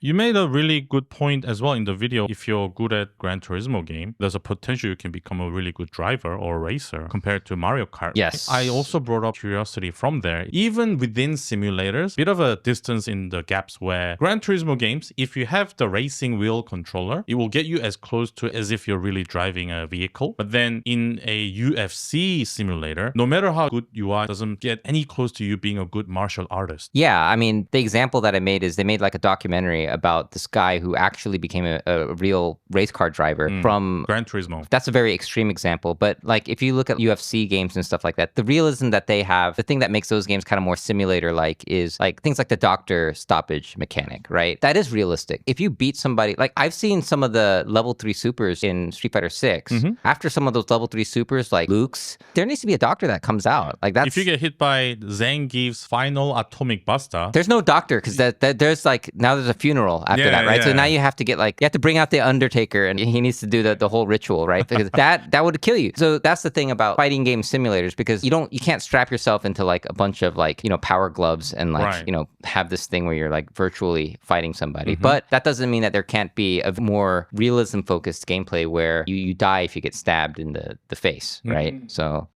You made a really good point as well in the video. If you're good at Gran Turismo game, there's a potential you can become a really good driver or racer compared to Mario Kart. Yes. I also brought up curiosity from there. Even within simulators, bit of a distance in the gaps where Gran Turismo games, if you have the racing wheel controller, it will get you as close to as if you're really driving a vehicle. But then in a UFC simulator, no matter how good you are, it doesn't get any close to you being a good martial artist. Yeah, I mean, the example that I made is they made like a documentary about this guy who actually became a real race car driver from Gran Turismo. That's a very extreme example, but like if you look at UFC games and stuff like that, the realism that they have, the thing that makes those games kind of more simulator-like is like things like the doctor stoppage mechanic, right? That is realistic. If you beat somebody, like I've seen some of the level 3 supers in Street Fighter 6. After some of those level 3 supers, like Luke's, there needs to be a doctor that comes out. Like that's If you get hit by Zangief's final atomic buster, there's no doctor because there's like now there's a funeral after that, right? So now you have to get like you have to bring out the Undertaker and he needs to do the whole ritual, right? Because that would kill you. So that's the thing about fighting game simulators because you can't strap yourself into like a bunch of like power gloves and like have this thing where you're like virtually fighting somebody. But that doesn't mean that there can't be a more realism focused gameplay where you die if you get stabbed in the face, right? So